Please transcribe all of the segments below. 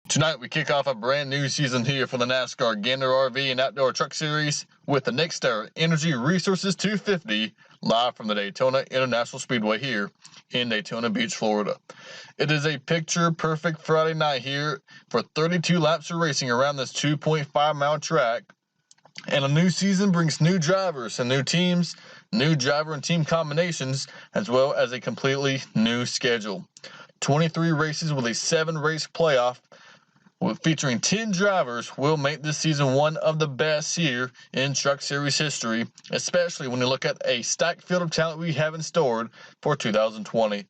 Tonight we kick off a brand new season here for the NASCAR Gander RV and Outdoor Truck Series with the NextEra Energy Resources 250 live from the Daytona International Speedway here in Daytona Beach, Florida. It is a picture-perfect Friday night here for 32 laps of racing around this 2.5-mile track. And a new season brings new drivers and new teams, new driver and team combinations, as well as a completely new schedule. 23 races with a 7-race playoff featuring 10 drivers will make this season one of the best here in Truck Series history, especially when you look at a stacked field of talent we have in store for 2020.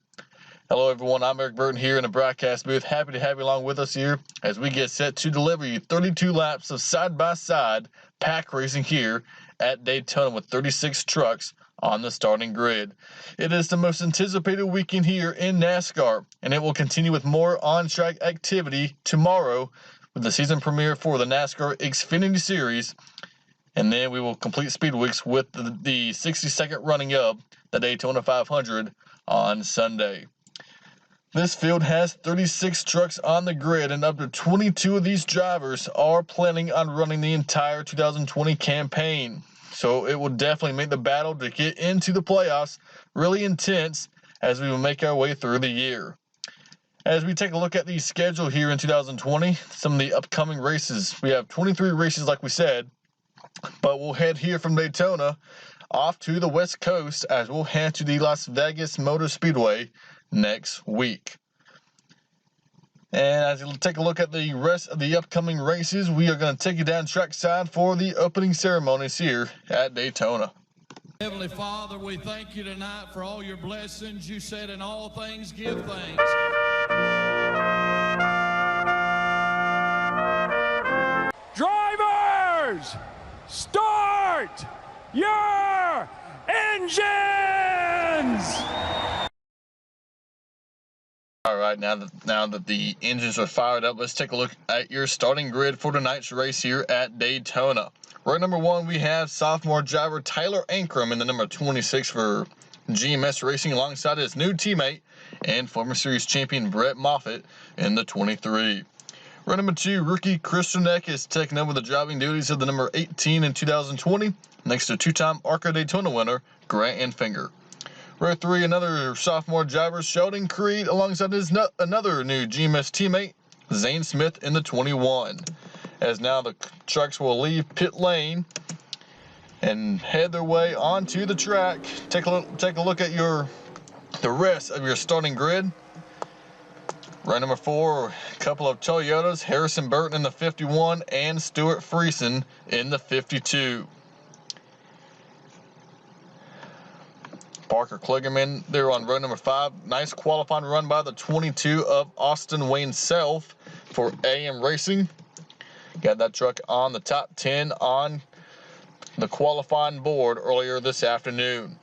Hello everyone, I'm Eric Burton here in the broadcast booth. Happy to have you along with us here as we get set to deliver you 32 laps of side-by-side pack racing here at Daytona with 36 trucks on the starting grid. It is the most anticipated weekend here in NASCAR, and it will continue with more on-track activity tomorrow with the season premiere for the NASCAR Xfinity Series, and then we will complete Speed Weeks with the 60-second running of the Daytona 500 on Sunday. This field has 36 trucks on the grid, and up to 22 of these drivers are planning on running the entire 2020 campaign. So it will definitely make the battle to get into the playoffs really intense as we will make our way through the year. As we take a look at the schedule here in 2020, some of the upcoming races, we have 23 races like we said, but we'll head here from Daytona off to the West Coast as we'll head to the Las Vegas Motor Speedway next week. And as you take a look at the rest of the upcoming races, we are going to take you down trackside for the opening ceremonies here at Daytona. Heavenly Father, we thank you tonight for all your blessings. You said in all things give thanks. Drivers, start your engines! All right, now that the engines are fired up, let's take a look at your starting grid for tonight's race here at Daytona. Right, number one, we have sophomore driver Tyler Ankrum in the number 26 for GMS Racing alongside his new teammate and former series champion Brett Moffitt in the 23. Right, number two, rookie Christian Eck is taking over the driving duties of the number 18 in 2020 next to two-time ARCA Daytona winner Grant Enfinger. Row 3, another sophomore driver, Sheldon Creed, alongside his another new GMS teammate, Zane Smith, in the 21. As now the trucks will leave pit lane and head their way onto the track. Take a look at the rest of your starting grid. Row number 4, a couple of Toyotas, Harrison Burton in the 51 and Stuart Friesen in the 52. Parker Kligerman there on row number 5. Nice qualifying run by the 22 of Austin Wayne Self for AM Racing. Got that truck on the top 10 on the qualifying board earlier this afternoon.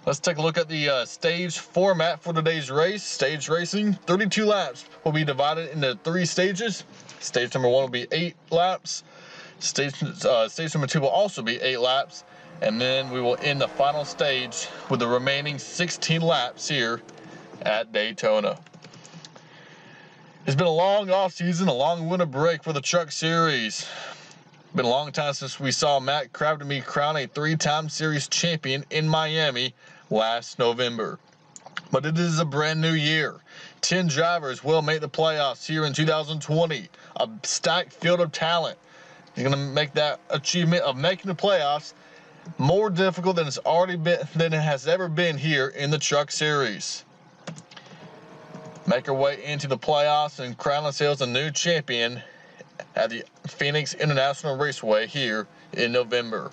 Let's take a look at the stage format for today's race. Stage racing, 32 laps will be divided into 3 stages. Stage number 1 will be 8 laps. Stage number 2 will also be 8 laps. And then we will end the final stage with the remaining 16 laps here at Daytona. It's been a long off-season, a long winter break for the Truck Series. Been a long time since we saw Matt Crabtree crown a 3-time series champion in Miami last November. But it is a brand new year. 10 drivers will make the playoffs here in 2020. A stacked field of talent is going to make that achievement of making the playoffs more difficult than it has ever been here in the Truck Series. Make our way into the playoffs and crown ourselves a new champion at the Phoenix International Raceway here in November.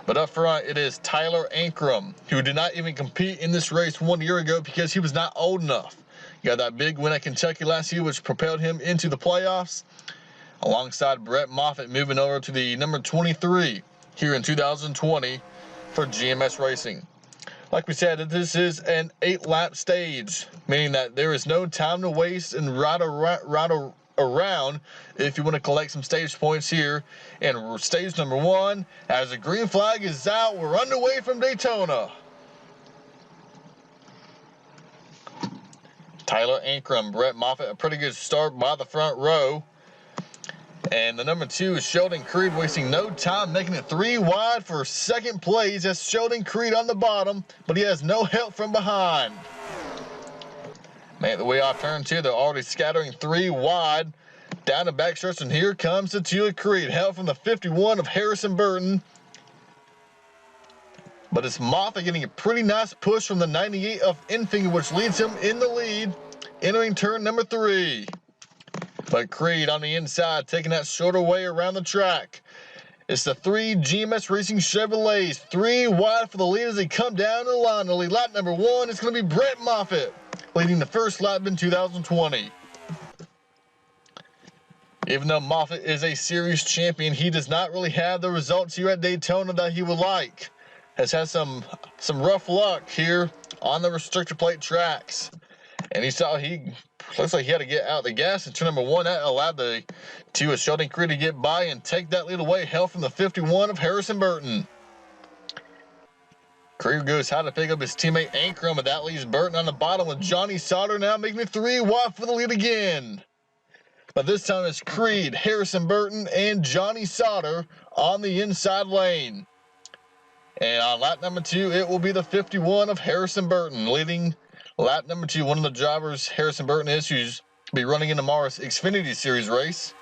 But up front, it is Tyler Ankrum, who did not even compete in this race 1 year ago because he was not old enough. He got that big win at Kentucky last year, which propelled him into the playoffs, alongside Brett Moffitt moving over to the number 23 here in 2020 for GMS Racing. Like we said, this is an 8-lap stage, meaning that there is no time to waste and ride around if you want to collect some stage points here. And stage number 1, as the green flag is out, we're underway from Daytona. Tyler Ankrum, Brett Moffitt, a pretty good start by the front row. And the number 2 is Sheldon Creed, wasting no time, making it 3 wide for second place. That's Sheldon Creed on the bottom, but he has no help from behind. Make the way off turn 2. They're already scattering 3 wide. Down the backstretch, and here comes the 2 of Creed. Help from the 51 of Harrison Burton. But it's Moffitt getting a pretty nice push from the 98 of Enfinger, which leads him in the lead, entering turn number 3. But Creed on the inside, taking that shorter way around the track. It's the 3 GMS Racing Chevrolets, 3 wide for the lead as they come down the line. The lead lap number 1 is going to be Brett Moffitt, leading the first lap in 2020. Even though Moffitt is a series champion, he does not really have the results here at Daytona that he would like. Has had some rough luck here on the restrictor plate tracks. And looks like he had to get out of the gas in turn number 1. That allowed the 2 of Sheldon Creed to get by and take that lead away. Help from the 51 of Harrison Burton. Creed goes high to pick up his teammate Ankrum, but that leaves Burton on the bottom with Johnny Sauter now making it 3 wide for the lead again. But this time it's Creed, Harrison Burton, and Johnny Sauter on the inside lane. And on lap number 2, it will be the 51 of Harrison Burton leading lap number 2. One of the drivers Harrison Burton is, who's be running in tomorrow's Xfinity Series race.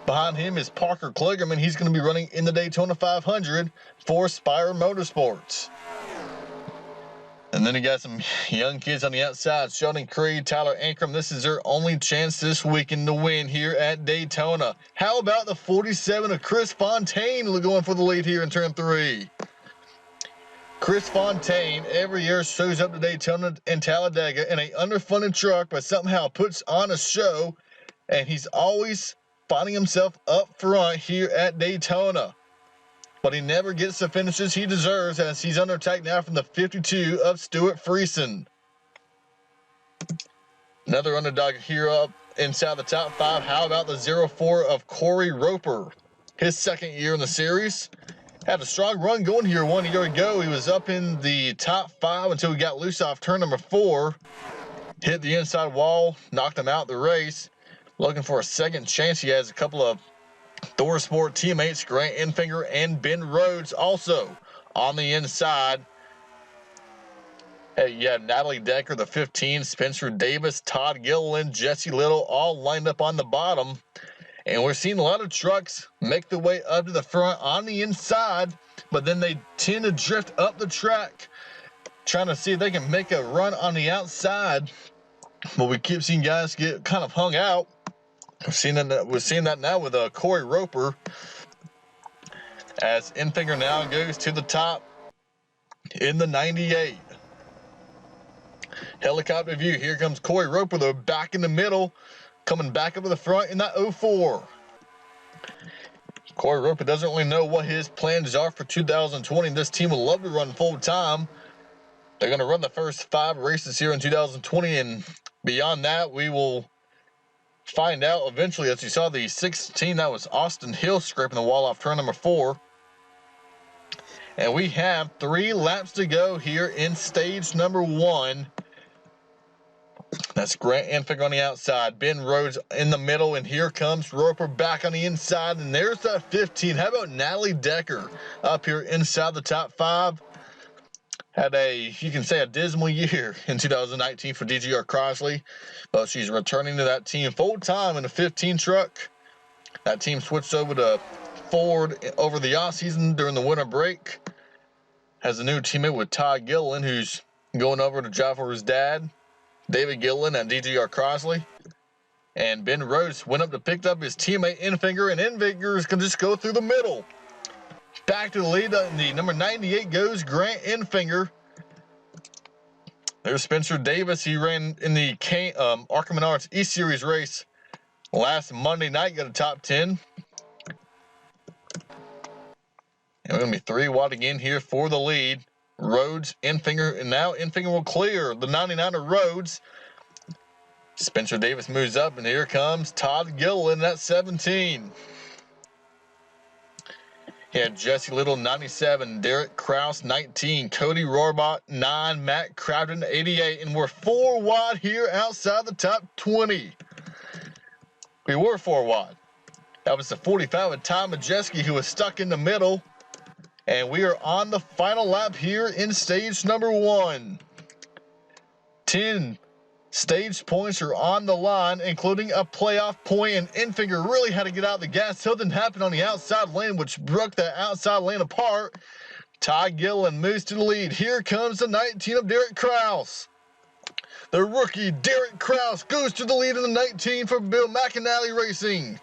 Behind him is Parker Kligerman. He's going to be running in the Daytona 500 for Spire Motorsports. And then you got some young kids on the outside. Sheldon Creed, Tyler Ankrum. This is their only chance this weekend to win here at Daytona. How about the 47 of Chris Fontaine going for the lead here in turn 3? Chris Fontaine every year shows up to Daytona and Talladega in an underfunded truck, but somehow puts on a show, and he's always finding himself up front here at Daytona. But he never gets the finishes he deserves, as he's under attack now from the 52 of Stuart Friesen. Another underdog here up inside the top 5. How about the 04 of Corey Roper? His second year in the series. Had a strong run going here 1 year ago. He was up in the top 5 until he got loose off turn number 4. Hit the inside wall, knocked him out the race. Looking for a second chance. He has a couple of Thor Sport teammates, Grant Enfinger and Ben Rhodes, also on the inside. Hey, you have Natalie Decker, the 15, Spencer Davis, Todd Gilliland, Jesse Little, all lined up on the bottom. And we're seeing a lot of trucks make their way up to the front on the inside, but then they tend to drift up the track, trying to see if they can make a run on the outside. But we keep seeing guys get kind of hung out. We're seeing that now with Corey Roper, as Enfinger now goes to the top in the 98. Helicopter view. Here comes Corey Roper, though, back in the middle, coming back up to the front in that 04. Corey Roper doesn't really know what his plans are for 2020. This team would love to run full time. They're going to run the first 5 races here in 2020, and beyond that, we will find out eventually. As you saw, the 16, that was Austin Hill scraping the wall off turn number 4. And we have 3 laps to go here in stage number 1. That's Grant Enfinger on the outside, Ben Rhodes in the middle, and here comes Roper back on the inside, and there's that 15. How about Natalie Decker up here inside the top 5? Had you can say, a dismal year in 2019 for DGR Crosley, but she's returning to that team full time in a 15 truck. That team switched over to Ford over the off season during the winter break. Has a new teammate with Todd Gilliland, who's going over to drive for his dad, David Gilliland at DGR Crosley. And Ben Rhodes went up to pick up his teammate Enfinger, and Enfinger can just go through the middle. Back to the lead. The number 98 goes Grant Enfinger. There's Spencer Davis. He ran in the Arkham Menards E-Series race last Monday night. Got a top 10. And we're going to be 3 wide again here for the lead. Rhodes, Enfinger, and now Enfinger will clear the 99 of Rhodes. Spencer Davis moves up, and here comes Todd Gilliland at 17. He had Jesse Little, 97, Derek Kraus, 19, Cody Rohrbach, 9, Matt Crowden, 88, and we're 4 wide here outside the top 20. We were 4 wide. That was the 45 of Tom Majeski, who was stuck in the middle. And we are on the final lap here in stage number 1. 10 stage points are on the line, including a playoff point, and Enfinger really had to get out the gas. Something happened on the outside lane, which broke that outside lane apart. Ty Gilliland moves to the lead. Here comes the 19 of Derek Krause. The rookie Derek Krause goes to the lead in the 19 for Bill McAnally Racing.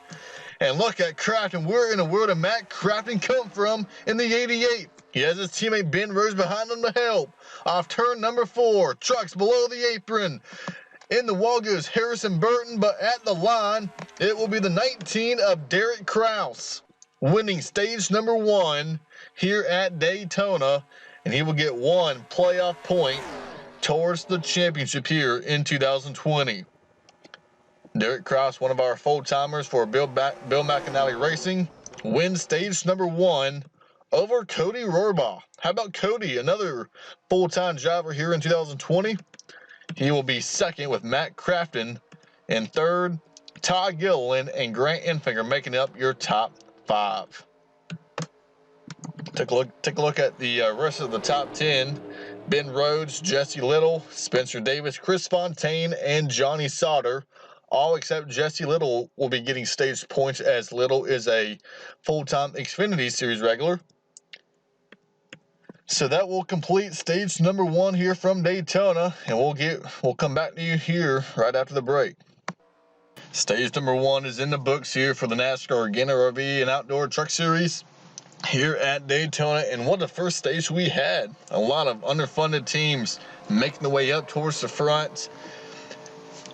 And look at Crafton. Where in the world did Matt Crafton come from in the 88? He has his teammate Ben Rose behind him to help. Off turn number 4, trucks below the apron. In the wall goes Harrison Burton, but at the line, it will be the 19 of Derek Krause, winning stage number 1 here at Daytona, and he will get 1 playoff point towards the championship here in 2020. Derek Krause, one of our full-timers for Bill McAnally Racing, wins stage number 1 over Cody Rohrbaugh. How about Cody, another full-time driver here in 2020? He will be second with Matt Crafton, and third, Todd Gilliland and Grant Enfinger making up your top 5. Take a look at the rest of the top 10. Ben Rhodes, Jesse Little, Spencer Davis, Chris Fontaine, and Johnny Sauter. All except Jesse Little will be getting stage points, as Little is a full-time Xfinity Series regular. So that will complete stage number 1 here from Daytona, and we'll come back to you here right after the break. Stage number 1 is in the books here for the NASCAR Gander RV and Outdoor Truck Series here at Daytona, and what the first stage we had. A lot of underfunded teams making the way up towards the front.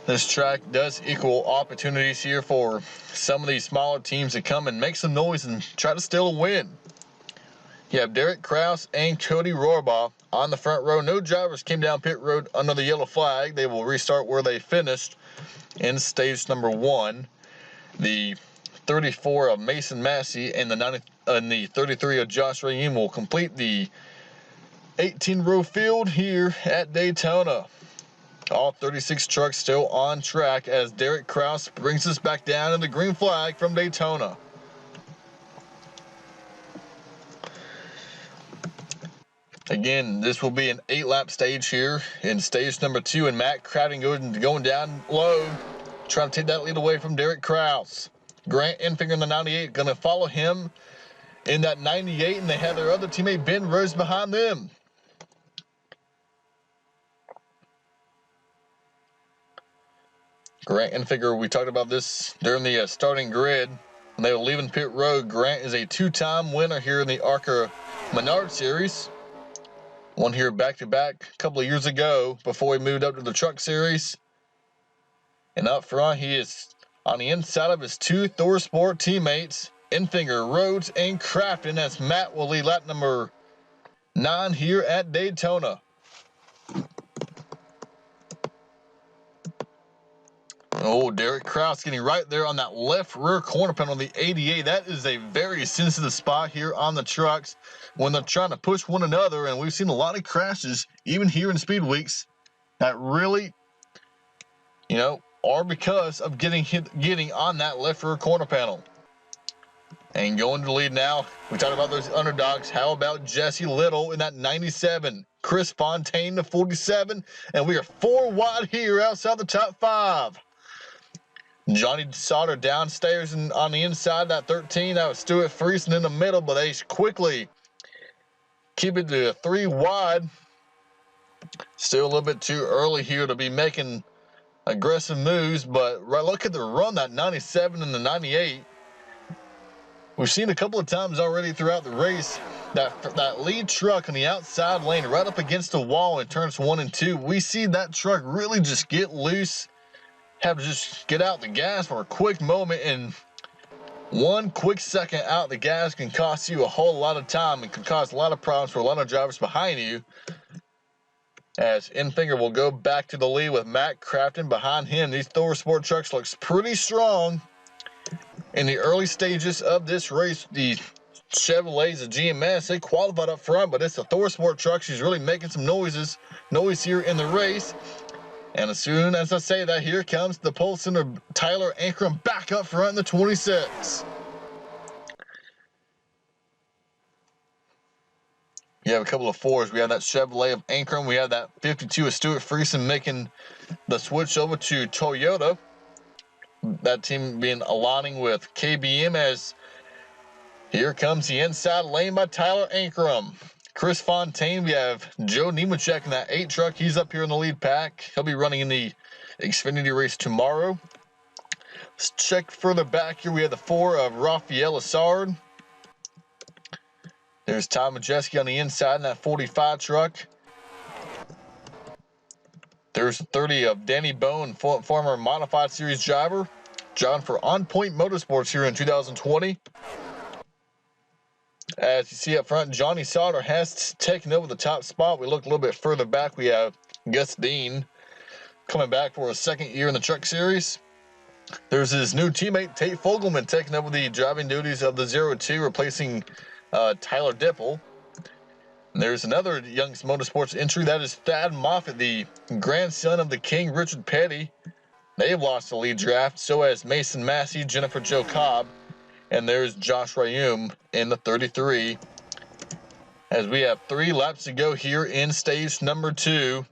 This track does equal opportunities here for some of these smaller teams to come and make some noise and try to steal a win. You have Derek Krause and Cody Rohrbaugh on the front row. No drivers came down pit road under the yellow flag. They will restart where they finished in stage number 1. The 34 of Mason Massey and the 33 of Josh Rayem will complete the 18-row field here at Daytona. All 36 trucks still on track as Derek Krause brings us back down in the green flag from Daytona. Again, this will be an 8-lap stage here in stage number 2, and Matt Crafton going down low, trying to take that lead away from Derek Krause. Grant Enfinger in the 98 going to follow him in that 98, and they have their other teammate Ben Rose behind them. Grant Enfinger, we talked about this during the starting grid. When they were leaving pit road, Grant is a 2-time winner here in the ARCA Menard Series. Won here back-to-back a couple of years ago before he moved up to the Truck Series. And up front, he is on the inside of his 2 Thor Sport teammates, Enfinger, Rhodes, and Crafton, as Matt will lead lap number 9 here at Daytona. Oh, Derek Krause getting right there on that left rear corner panel of the 88. That is a very sensitive spot here on the trucks when they're trying to push one another, and we've seen a lot of crashes even here in Speed Weeks that really, are because of getting on that left rear corner panel. And going to the lead now, we talked about those underdogs. How about Jesse Little in that 97? Chris Fontaine the 47, and we are 4 wide here outside the top 5. Johnny Sauter downstairs and on the inside, that 13. That was Stuart Friesen in the middle, but they quickly keep it to 3 wide. Still a little bit too early here to be making aggressive moves, but look at the run, that 97 and the 98. We've seen a couple of times already throughout the race that lead truck on the outside lane right up against the wall in turns 1 and 2. We see that truck really just get loose, have to just get out the gas for a quick moment, and 1 quick second out the gas can cost you a whole lot of time and can cause a lot of problems for a lot of drivers behind you. As Enfinger will go back to the lead with Matt Crafton behind him. These Thor Sport trucks looks pretty strong in the early stages of this race. The Chevrolets, the GMS, they qualified up front, but it's the Thor Sport truck. She's really making some noise here in the race. And as soon as I say that, here comes the pole center Tyler Ankrum back up front in the 26. You have a couple of 4s. We have that Chevrolet of Ankrum. We have that 52 of Stuart Friesen making the switch over to Toyota. That team being aligning with KBM as here comes the inside lane by Tyler Ankrum. Chris Fontaine, we have Joe Nemechek in that 8 truck. He's up here in the lead pack. He'll be running in the Xfinity race tomorrow. Let's check further back here. We have the 4 of Raphael Assard. There's Tom Majeski on the inside in that 45 truck. There's 30 of Danny Bone, former Modified Series driver, driving for On Point Motorsports here in 2020. As you see up front, Johnny Sauter has taken over the top spot. We look a little bit further back. We have Gus Dean coming back for a 2nd year in the Truck Series. There's his new teammate, Tate Fogelman, taking over the driving duties of the 02, replacing Tyler Dipple. And there's another Young's Motorsports entry. That is Thad Moffitt, the grandson of the King, Richard Petty. They've lost the lead draft. So has Mason Massey, Jennifer Jo Cobb. And there's Josh Ryum in the 33. As we have 3 laps to go here in stage number 2.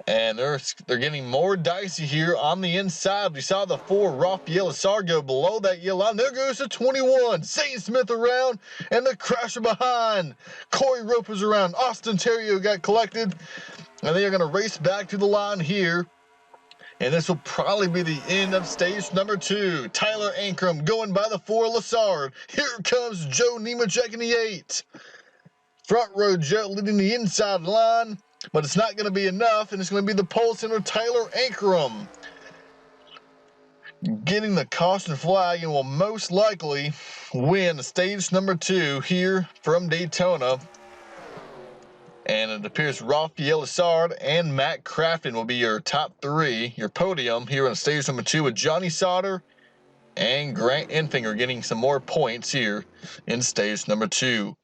And they're getting more dicey here on the inside. We saw the 4 Raphael Assar go below that yellow line. There goes the 21. Zane Smith around, and the crasher behind. Corey Roper's around. Austin Terrio got collected, and they are going to race back to the line here. And this will probably be the end of stage number 2. Tyler Ankrum going by the 4 Lassard. Here comes Joe Nemechek in the 8. Front row Joe leading the inside line. But it's not going to be enough, and it's going to be the pole center Tyler Ankrum getting the caution flag and will most likely win stage number 2 here from Daytona. And it appears Raphael Assard and Matt Crafton will be your top 3, your podium here on stage number 2, with Johnny Sauter and Grant Enfinger getting some more points here in stage number 2.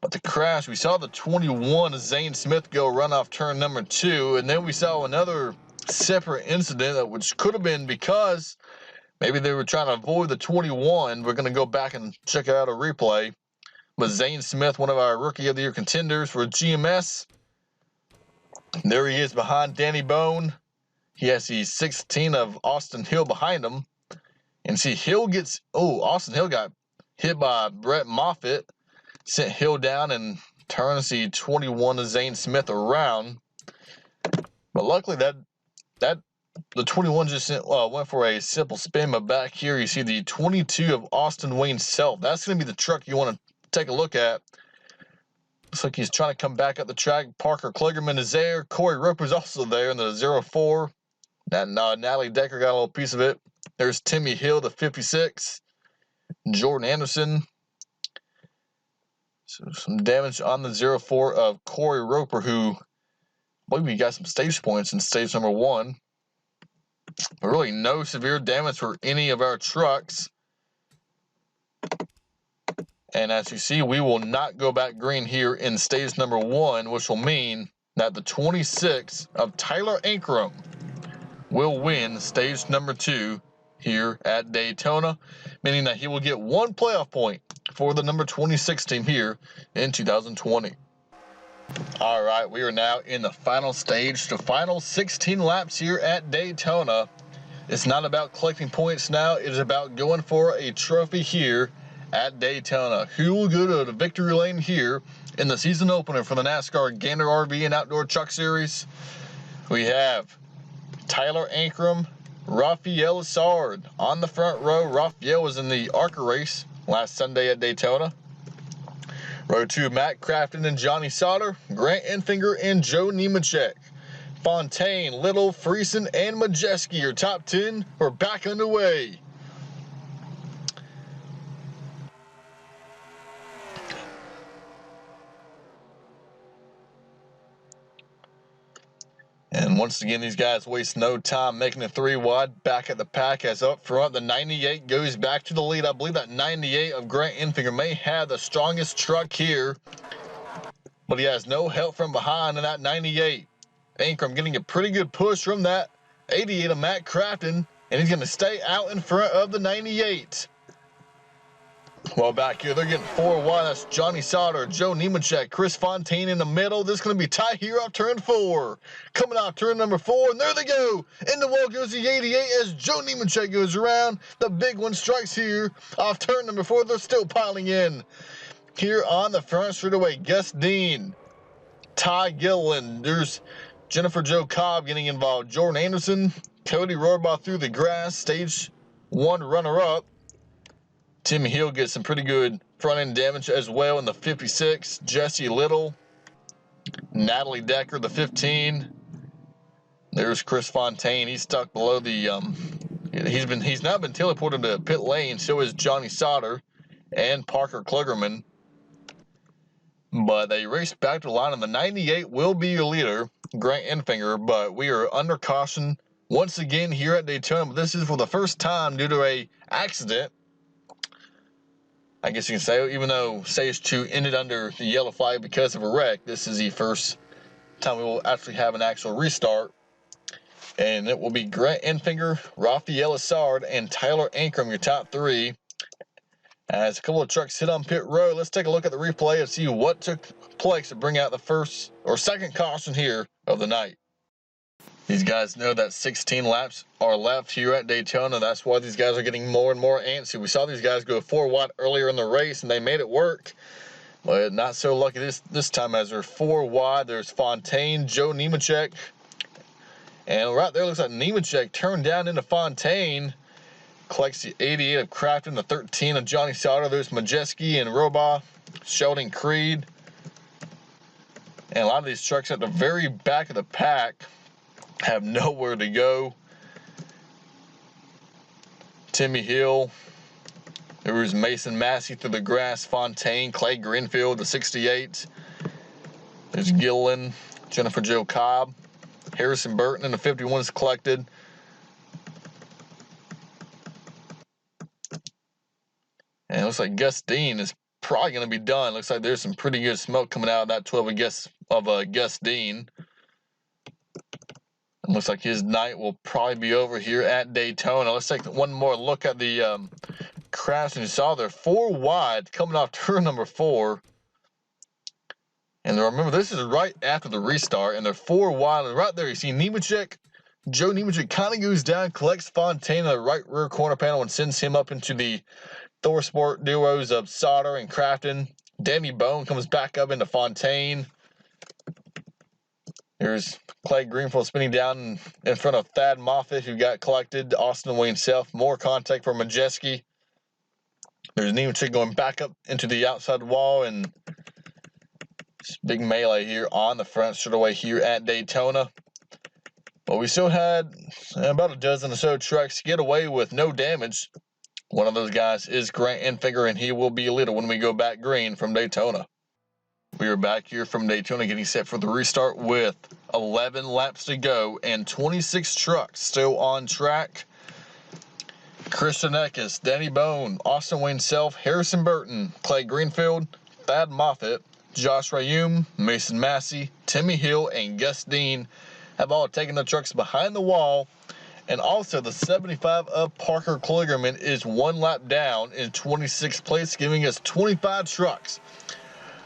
But the crash, we saw the 21 Zane Smith go run off turn number 2, and then we saw another separate incident, which could have been because maybe they were trying to avoid the 21. We're going to go back and check out a replay. But Zane Smith, one of our Rookie of the Year contenders for GMS, there he is behind Danny Bone. He has the 16 of Austin Hill behind him. And see, Austin Hill got hit by Brett Moffitt. Sent Hill down and turns the 21 of Zane Smith around. But luckily that the 21 just went for a simple spin. But back here you see the 22 of Austin Wayne Self. That's going to be the truck you want to take a look at. Looks like he's trying to come back up the track. Parker Kligerman is there. Corey Roper's also there in the 04. That Natalie Decker got a little piece of it. There's Timmy Hill, the 56. Jordan Anderson. So some damage on the 04 of Corey Roper, who I believe he got some stage points in stage number 1. But really no severe damage for any of our trucks. And as you see, we will not go back green here in stage number 1, which will mean that the 26 of Tyler Ankrum will win stage number 2 here at Daytona, meaning that he will get 1 playoff point for the number 26 team here in 2020. All right, we are now in the final stage, the final 16 laps here at Daytona. It's not about collecting points now. It is about going for a trophy here at Daytona. Who will go to the victory lane here in the season opener for the NASCAR Gander RV and Outdoor Truck Series? We have Tyler Ankrum, Raphael Assard on the front row. Raphael was in the ARCA race last Sunday at Daytona. Row 2, Matt Crafton and Johnny Sauter, Grant Enfinger and Joe Nemechek. Fontaine, Little, Friesen, and Majeski, your top 10 are back underway. And once again, these guys waste no time making it 3 wide back at the pack, as up front the 98 goes back to the lead. I believe that 98 of Grant Enfinger may have the strongest truck here, but he has no help from behind in that 98. Ankrum getting a pretty good push from that 88 of Matt Crafton, and he's going to stay out in front of the 98. Well, back here, they're getting 4 wide. That's Johnny Sauter, Joe Nemechek, Chris Fontaine in the middle. This is going to be tight here off turn 4. Coming off turn number 4, and there they go. In the wall goes the 88 as Joe Nemechek goes around. The big one strikes here off turn number 4. They're still piling in. Here on the front straightaway, Gus Dean, Ty Gilliland. There's Jennifer Jo Cobb getting involved. Jordan Anderson, Cody Rohrbaugh through the grass, stage 1 runner-up. Timmy Hill gets some pretty good front-end damage as well in the 56. Jesse Little, Natalie Decker, the 15. There's Chris Fontaine. He's stuck below the. He's now been teleported to pit lane. So is Johnny Sauter and Parker Klugerman. But they race back to the line, and the 98 will be your leader, Grant Enfinger. But we are under caution once again here at Daytona. But this is for the first time due to a accident. I guess you can say, even though Stage 2 ended under the yellow flag because of a wreck, this is the first time we will actually have an actual restart. And it will be Grant Enfinger, Rafael Assard, and Tyler Ankrum, your top 3. As a couple of trucks hit on pit road, let's take a look at the replay and see what took place to bring out the first or second caution here of the night. These guys know that 16 laps are left here at Daytona. That's why these guys are getting more and more antsy. We saw these guys go 4 wide earlier in the race, and they made it work. But not so lucky this time, as they're 4 wide. There's Fontaine, Joe Nemechek. And right there, looks like Nemechek turned down into Fontaine. Collects the 88 of Crafton, the 13 of Johnny Sauter. There's Majeski and Rohrbaugh, Sheldon Creed. And a lot of these trucks at the very back of the pack have nowhere to go. Timmy Hill. There was Mason Massey through the grass. Fontaine, Clay Greenfield, the 68. There's Gilliland, Jennifer Jo Cobb. Harrison Burton in the 51 is collected. And it looks like Gus Dean is probably going to be done. Looks like there's some pretty good smoke coming out of that 12 of Gus Dean. It looks like his night will probably be over here at Daytona. Let's take one more look at the crash. And you saw they're 4 wide coming off turn number 4. And remember, this is right after the restart, and they're 4 wide. And right there, you see Nemechek. Joe Nemechek kind of goes down, collects Fontaine in the right rear corner panel, and sends him up into the Thor Sport duos of Sauter and Crafton. Danny Bone comes back up into Fontaine. Here's Clay Greenfield spinning down in front of Thad Moffitt, who got collected. Austin Wayne Self, more contact for Majeski. There's Nemechek going back up into the outside wall, and big melee here on the front straightaway here at Daytona. But we still had about a dozen or so trucks get away with no damage. One of those guys is Grant Enfinger, and he will be a leader when we go back green from Daytona. We are back here from Daytona getting set for the restart with 11 laps to go and 26 trucks still on track. Christian Eckes, Danny Bone, Austin Wayne Self, Harrison Burton, Clay Greenfield, Thad Moffitt, Josh Rayum, Mason Massey, Timmy Hill, and Gus Dean have all taken the trucks behind the wall. And also the 75 of Parker Klugerman is 1 lap down in 26th place, giving us 25 trucks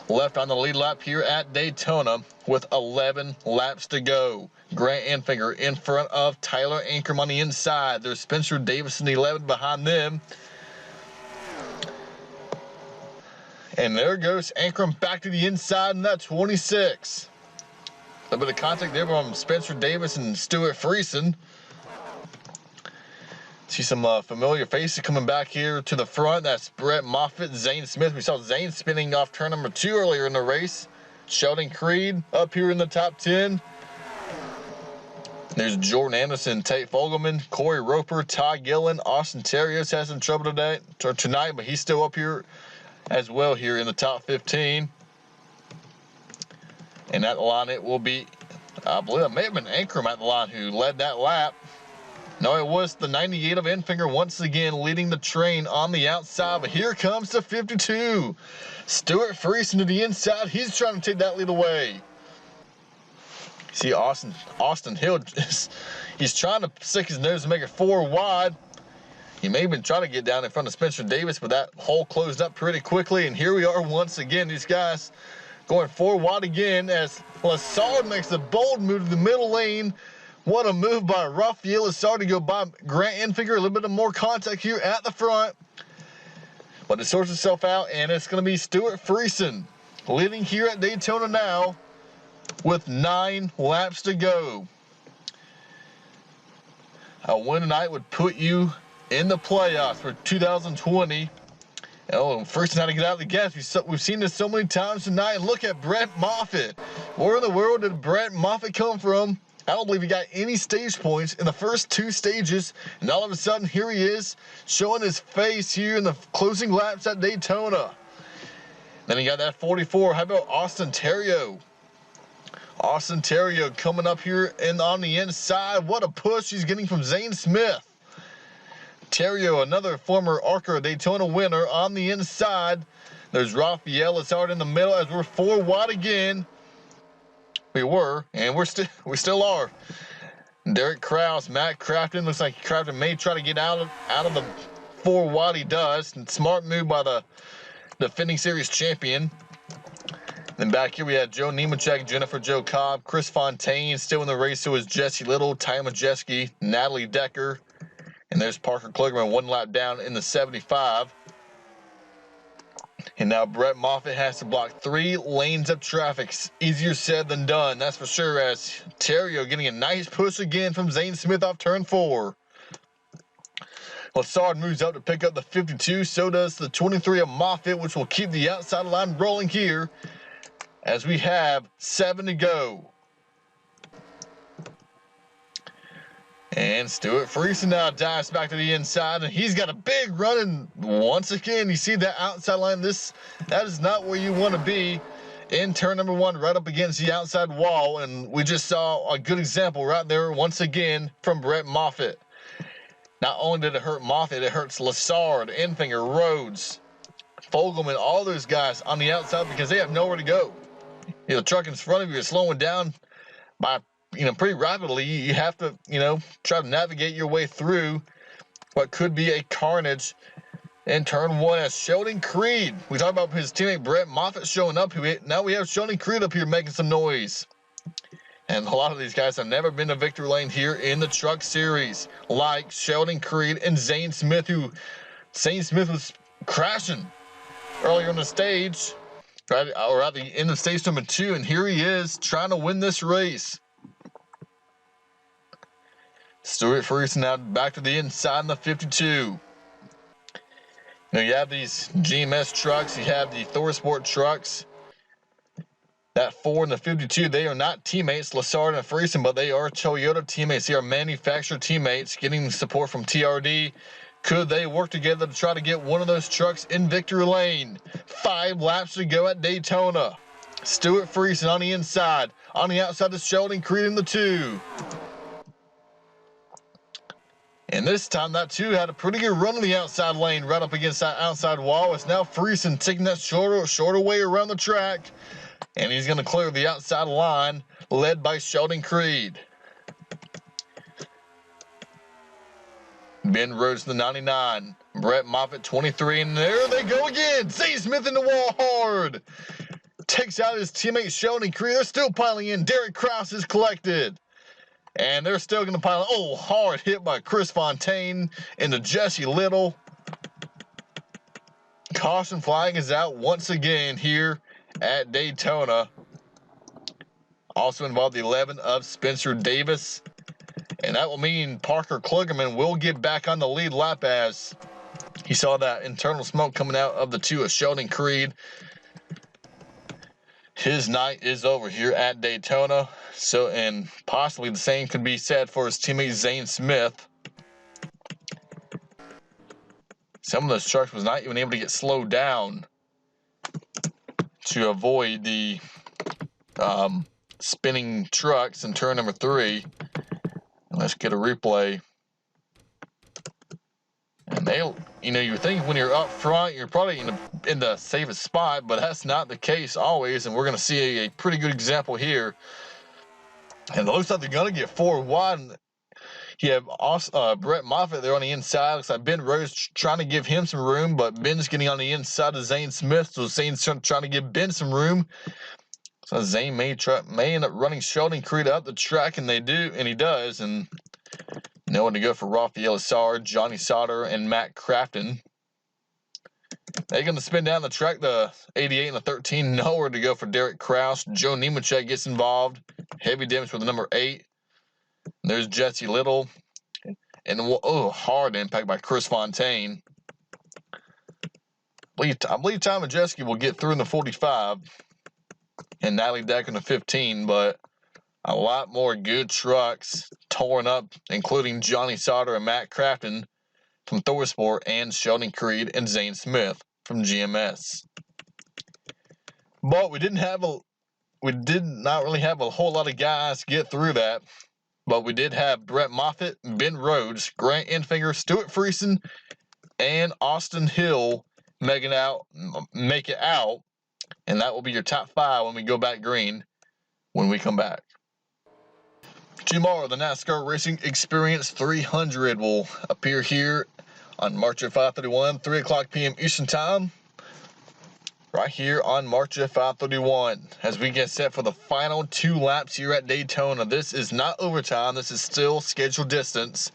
left on the lead lap here at Daytona with 11 laps to go. Grant Enfinger in front of Tyler Ankrum on the inside. There's Spencer Davis in the 11 behind them. And there goes Ankrum back to the inside in that 26. A bit of contact there from Spencer Davis and Stuart Friesen. See some familiar faces coming back here to the front. That's Brett Moffitt, Zane Smith. We saw Zane spinning off turn number 2 earlier in the race. Sheldon Creed up here in the top 10. There's Jordan Anderson, Tate Fogelman, Corey Roper, Ty Gillen. Austin Terrios has some trouble tonight, but he's still up here as well here in the top 15. And at the line it will be, I believe it may have been Ankrum at the line who led that lap. No, it was the 98 of Enfinger once again leading the train on the outside. But here comes the 52. Stuart Friesen to the inside. He's trying to take that lead away. See Austin Hill, he's trying to stick his nose and make it 4 wide. He may even try to get down in front of Spencer Davis, but that hole closed up pretty quickly. And here we are once again. These guys going 4 wide again as Lessard makes a bold move to the middle lane. What a move by Rafael Lessard to go by Grant Enfinger. A little bit of more contact here at the front. But it sorts itself out, and it's going to be Stuart Friesen leading here at Daytona now with 9 laps to go. A win tonight would put you in the playoffs for 2020. Oh, Friesen had to get out of the gas. We've seen this so many times tonight. Look at Brett Moffitt. Where in the world did Brett Moffitt come from? I don't believe he got any stage points in the first 2 stages. And all of a sudden, here he is showing his face here in the closing laps at Daytona. Then he got that 44. How about Austin Terrio? Austin Terrio coming up here and on the inside. What a push he's getting from Zane Smith. Terrio, another former ARCA Daytona winner, on the inside. There's Rafael Lessard in the middle as we're 4 wide again. We were, and we still are. Derek Kraus, Matt Crafton, looks like Crafton may try to get out of the 4 wide. He does. And smart move by the defending series champion. Then back here we had Joe Nemechek, Jennifer Jo Cobb, Chris Fontaine still in the race. So is Jesse Little, Ty Majeski, Natalie Decker. And there's Parker Kligerman 1 lap down in the 75. And now Brett Moffitt has to block 3 lanes of traffic. Easier said than done, that's for sure, as Terrio getting a nice push again from Zane Smith off turn 4. Lessard moves up to pick up the 52. So does the 23 of Moffitt, which will keep the outside line rolling here as we have 7 to go. And Stuart Friesen now dives back to the inside, and he's got a big run. And once again, you see that outside line. That is not where you want to be in turn number 1, right up against the outside wall. And we just saw a good example right there once again from Brett Moffitt. Not only did it hurt Moffitt, it hurts Lessard, Enfinger, Rhodes, Fogelman, all those guys on the outside because they have nowhere to go. The truck in front of you is slowing down by pretty rapidly. You have to, try to navigate your way through what could be a carnage in turn 1 as Sheldon Creed. We talked about his teammate Brett Moffitt showing up. Now we have Sheldon Creed up here making some noise. And a lot of these guys have never been to victory lane here in the Truck Series, like Sheldon Creed and Zane Smith, who Zane Smith was crashing earlier on the stage, right, or at the end of stage number 2, and here he is trying to win this race. Stuart Friesen now back to the inside in the 52. You have these GMS trucks, you have the ThorSport trucks. That 4 and the 52, they are not teammates, Lessard and Friesen, but they are Toyota teammates. They are manufacturer teammates getting support from TRD. Could they work together to try to get one of those trucks in victory lane? 5 laps to go at Daytona. Stuart Friesen on the inside. On the outside is Sheldon Creed in the 2. And this time that 2 had a pretty good run on the outside lane right up against that outside wall. It's now Friesen taking that shorter way around the track. And he's going to clear the outside line, led by Sheldon Creed. Ben Rhodes the 99. Brett Moffitt 23. And there they go again. Zane Smith in the wall hard. Takes out his teammate Sheldon Creed. They're still piling in. Derek Kraus is collected. And they're still going to pile in. Oh, hard hit by Chris Fontaine into Jesse Little. Caution flag is out once again here at Daytona. Also involved the 11 of Spencer Davis. And that will mean Parker Kligerman will get back on the lead lap as he saw that internal smoke coming out of the 2 of Sheldon Creed. His night is over here at Daytona. So, and possibly the same could be said for his teammate Zane Smith. Some of those trucks was not even able to get slowed down to avoid the spinning trucks in turn number 3. And let's get a replay. And they, you think when you're up front, you're probably in the safest spot, but that's not the case always. And we're going to see a pretty good example here. And it looks like they're going to get 4 wide. You have Brett Moffitt there on the inside. Looks like Ben Rhodes trying to give him some room, but Ben's getting on the inside of Zane Smith, so Zane's trying to give Ben some room. So Zane may end up running Sheldon Creed up the track, and he does, and nowhere to go for Raphael Assar, Johnny Sauter, and Matt Crafton. They're going to spin down the track, the 88 and the 13. Nowhere to go for Derek Kraus. Joe Nemechek gets involved. Heavy damage with the number 8. There's Jesse Little. And hard impact by Chris Fontaine. I believe Tom Majeski will get through in the 45. And Natalie Deck in the 15. But a lot more good trucks torn up, including Johnny Sauter and Matt Crafton from Thorsport, and Sheldon Creed and Zane Smith from GMS. But we did not really have a whole lot of guys get through that. But we did have Brett Moffitt, Ben Rhodes, Grant Enfinger, Stuart Friesen, and Austin Hill make it out. And that will be your top 5 when we go back green when we come back. Tomorrow, the NASCAR Racing Experience 300 will appear here on March of 531, 3 o'clock p.m. Eastern Time, right here on March of 531, as we get set for the final 2 laps here at Daytona. This is not overtime. This is still scheduled distance,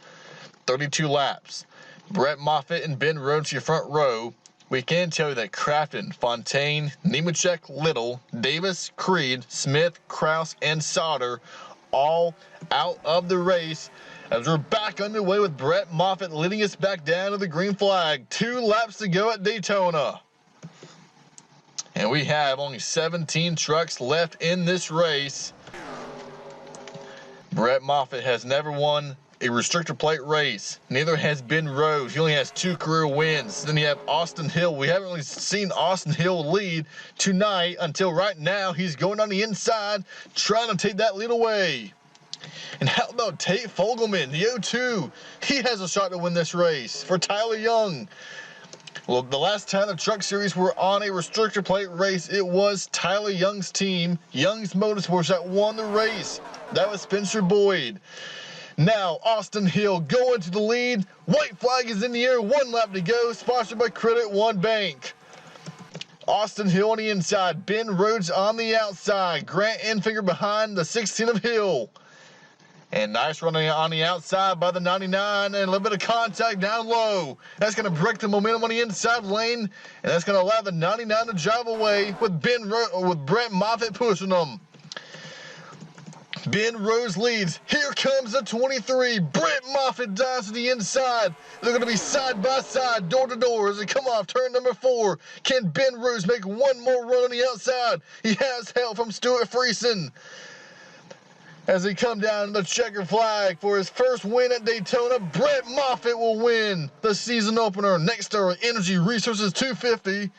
32 laps. Brett Moffitt and Ben Rhodes to your front row. We can tell you that Crafton, Fontaine, Nemechek, Little, Davis, Creed, Smith, Kraus, and Sauter all out of the race, as we're back underway with Brett Moffitt leading us back down to the green flag. 2 laps to go at Daytona. And we have only 17 trucks left in this race. Brett Moffitt has never won a restrictor plate race. Neither has Ben Rhodes. He only has 2 career wins. Then you have Austin Hill. We haven't really seen Austin Hill lead tonight until right now. He's going on the inside, trying to take that lead away. And how about Tate Fogelman, the 02? He has a shot to win this race for Tyler Young. Well, the last time the Truck Series were on a restrictor plate race, it was Tyler Young's team, Young's Motorsports, that won the race. That was Spencer Boyd. Now, Austin Hill going to the lead. White flag is in the air. 1 lap to go. Sponsored by Credit One Bank. Austin Hill on the inside. Ben Rhodes on the outside. Grant Enfinger behind the 16 of Hill. And nice running on the outside by the 99. And a little bit of contact down low. That's going to break the momentum on the inside lane. And that's going to allow the 99 to drive away with Brett Moffitt pushing them. Ben Rhodes leads. Here comes the 23. Brett Moffitt dives to the inside. They're going to be side by side, door to door as they come off turn number 4. Can Ben Rhodes make one more run on the outside? He has help from Stuart Friesen. As they come down the checker flag for his first win at Daytona, Brett Moffitt will win the season opener. NextEra Energy Resources 250.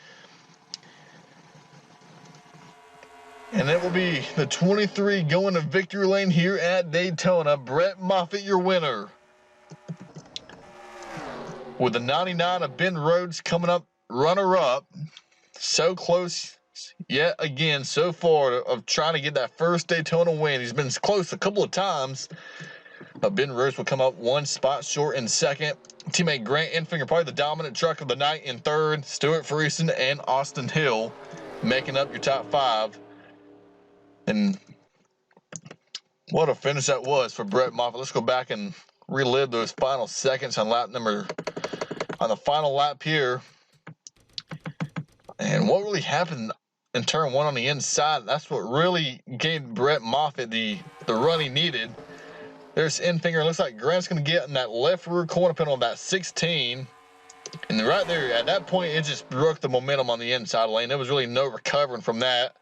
And it will be the 23 going to victory lane here at Daytona. Brett Moffitt, your winner. With the 99 of Ben Rhodes coming up runner-up. So close yet again so far of trying to get that first Daytona win. He's been close a couple of times. But Ben Rhodes will come up 1 spot short in second. Teammate Grant Enfinger, probably the dominant truck of the night, in third. Stuart Friesen and Austin Hill making up your top 5. And what a finish that was for Brett Moffitt. Let's go back and relive those final seconds on the final lap here. And what really happened in turn 1 on the inside, that's what really gave Brett Moffitt the run he needed. There's Enfinger. It looks like Grant's going to get in that left rear corner pin on that 16. And right there, at that point, it just broke the momentum on the inside lane. There was really no recovering from that.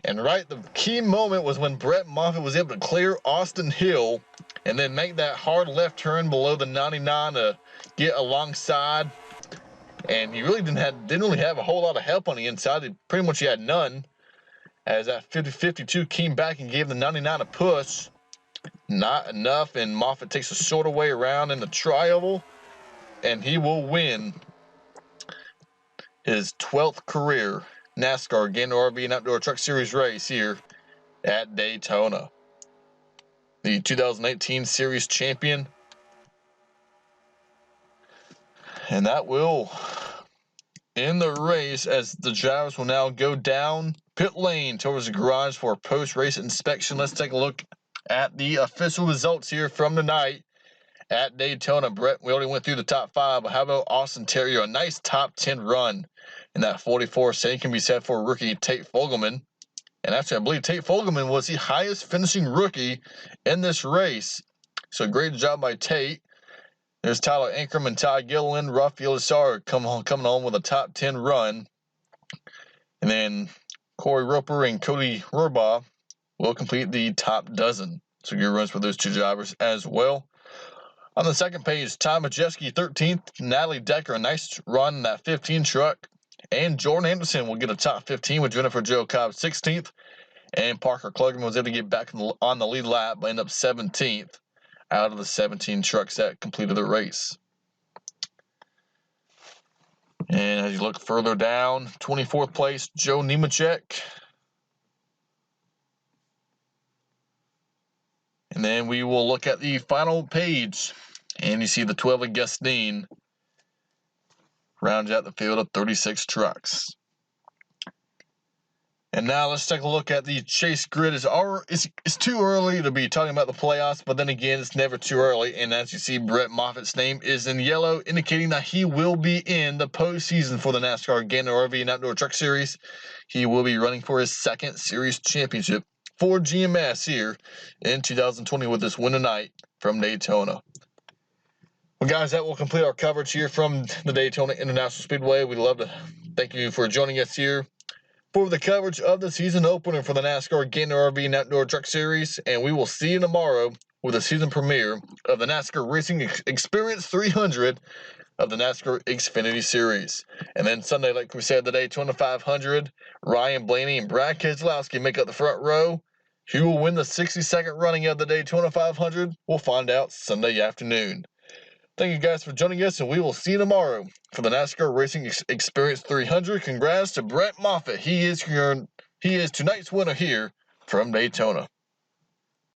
And the key moment was when Brett Moffitt was able to clear Austin Hill and then make that hard left turn below the 99 to get alongside. And he really didn't really have a whole lot of help on the inside. He pretty much had none. As that 50-52 came back and gave the 99 a push. Not enough, and Moffitt takes a shorter way around in the tri-oval. And he will win his 12th career NASCAR Gander RV and Outdoor Truck Series race here at Daytona. The 2018 Series champion And that will end the race, as the drivers will now go down pit lane towards the garage for post-race inspection. Let's take a look at the official results here from the night at Daytona. Brett, we already went through the top 5, but how about Austin Terrier? A nice top 10 run in that 44. Same can be said for rookie Tate Fogelman. And actually, I believe Tate Fogelman was the highest finishing rookie in this race. So great job by Tate. There's Tyler Ankrum and Ty Gilliland. Rafael Assar coming home with a top 10 run. And then Corey Roper and Cody Rohrbaugh will complete the top dozen. So good runs for those two drivers as well. On the second page, Ty Majeski 13th, Natalie Decker, a nice run in that 15 truck. And Jordan Anderson will get a top 15 with Jennifer Jo Cobb 16th. And Parker Klugman was able to get back on the lead lap, but end up 17th out of the 17 trucks that completed the race. And as you look further down, 24th place, Joe Nemechek. And then we will look at the final page, and you see the 12 Augustine rounds out the field of 36 trucks. And now let's take a look at the chase grid. It's too early to be talking about the playoffs, but then again, it's never too early. And as you see, Brett Moffitt's name is in yellow, indicating that he will be in the postseason for the NASCAR Gander RV and Outdoor Truck Series. He will be running for his second series championship for GMS here in 2020 with this win tonight from Daytona. Well, guys, that will complete our coverage here from the Daytona International Speedway. We'd love to thank you for joining us here for the coverage of the season opener for the NASCAR Gander RV and Outdoor Truck Series, and we will see you tomorrow with the season premiere of the NASCAR Racing Experience 300 of the NASCAR Xfinity Series. And then Sunday, like we said, the Daytona 500, Ryan Blaney and Brad Keselowski make up the front row. Who will win the 62nd running of the Daytona 500? We'll find out Sunday afternoon. Thank you guys for joining us, and we will see you tomorrow for the NASCAR Racing Experience 300. Congrats to Brett Moffitt. He is tonight's winner here from Daytona.